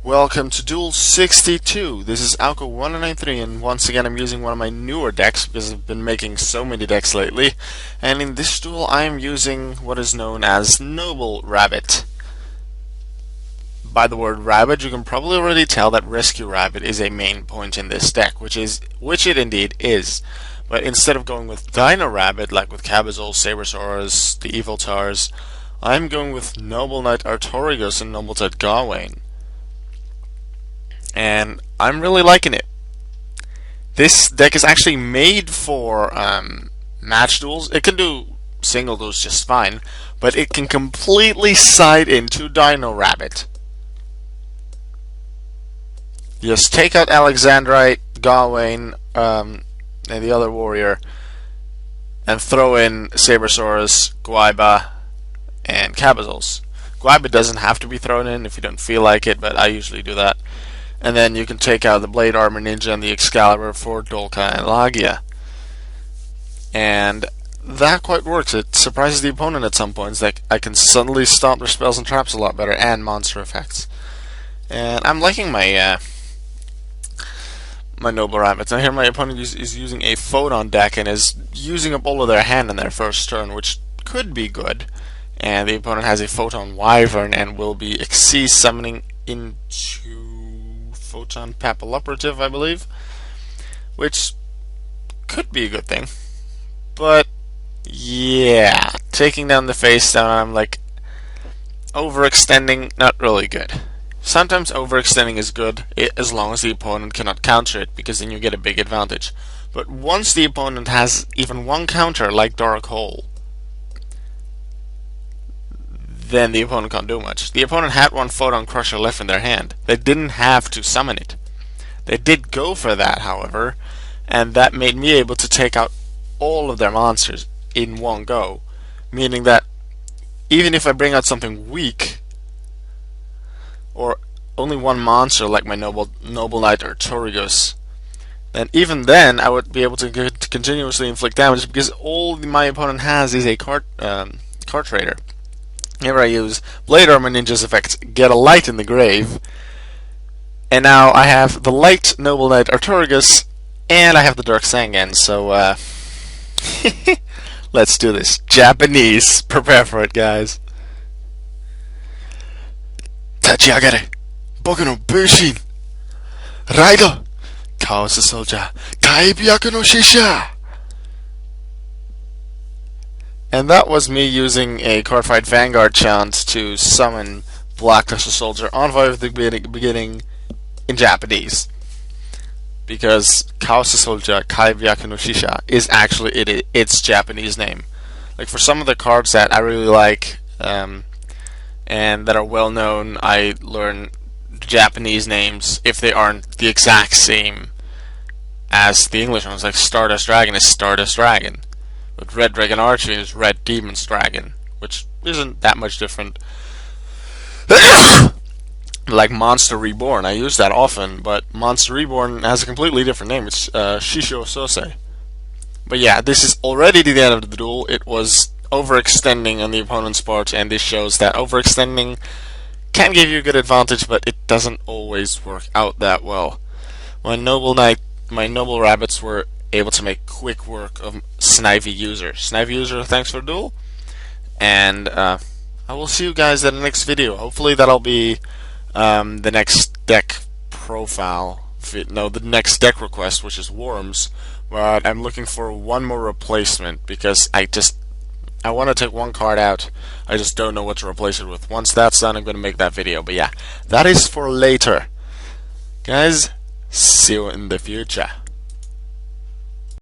Welcome to Duel 62. This is Alco1993, and once again I'm using one of my newer decks because I've been making so many decks lately. And in this duel I am using what is known as Noble-Rabbit. By the word rabbit, you can probably already tell that Rescue Rabbit is a main point in this deck, which it indeed is. But instead of going with Dino-Rabbit, like with Cabazol, Sabersaurus, the Evil Tars, I'm going with Noble Knight Artorigus and Noble Knight Gawayn. And I'm really liking it. This deck is actually made for match duels. It can do single duels just fine, but it can completely side into Dino-Rabbit. Just take out Alexandrite, Gawayn, and the other warrior, and throw in Sabersaurus, Gwaiba, and Cabazols. Gwaiba doesn't have to be thrown in if you don't feel like it, but I usually do that. And then you can take out the Blade Armor Ninja and the Excalibur for Dolka and Lagia. And that quite works. It surprises the opponent at some points. Like, I can suddenly stop their spells and traps a lot better, and monster effects. And I'm liking my my Noble Rabbits. Now here my opponent is using a Photon deck and is using up all of their hand in their first turn, which could be good. And the opponent has a Photon Wyvern and will be Xyz summoning into Photon Papilloperative, I believe, which could be a good thing. But yeah, taking down the face down, I'm like, overextending, not really good. Sometimes overextending is good as long as the opponent cannot counter it, because then you get a big advantage. But once the opponent has even one counter, like Dark Hole, then the opponent can't do much. The opponent had one Photon Crusher left in their hand. They didn't have to summon it. They did go for that, however, and that made me able to take out all of their monsters in one go. Meaning that even if I bring out something weak, or only one monster like my Noble Knight Artorigus, then even then I would be able to continuously inflict damage, because all my opponent has is a card trader. Here I use Blade Armor Ninja's effect, Get a Light in the Grave, and now I have the Light Noble Knight Artorigus, and I have the Dark Sangan, so let's do this. Japanese, prepare for it, guys. Tachiagare, Boku no Bushin, Raido, Chaos Soldier, Kaibyaku no Shisha. And that was me using a Cardfight Vanguard chant to summon Black Tusker Soldier on Void of the beginning in Japanese. Because Chaos Soldier Kaibyaku no Shisha is actually its Japanese name. Like, for some of the cards that I really like and that are well known, I learn Japanese names if they aren't the exact same as the English ones. Like Stardust Dragon is Stardust Dragon. But Red Dragon Archery is Red Demon's Dragon, which isn't that much different. Like Monster Reborn, I use that often, but Monster Reborn has a completely different name. It's Shisho Sosei. But yeah, this is already the end of the duel. It was overextending on the opponent's part, and this shows that overextending can give you a good advantage, but it doesn't always work out that well. My Noble Rabbits were able to make quick work of snivyuser. Snivyuser, thanks for the duel, and I will see you guys in the next video. Hopefully that'll be the next deck profile. No, the next deck request, which is Worms. But I'm looking for one more replacement, because I want to take one card out. I just don't know what to replace it with. Once that's done, I'm going to make that video. But yeah, that is for later. Guys, see you in the future.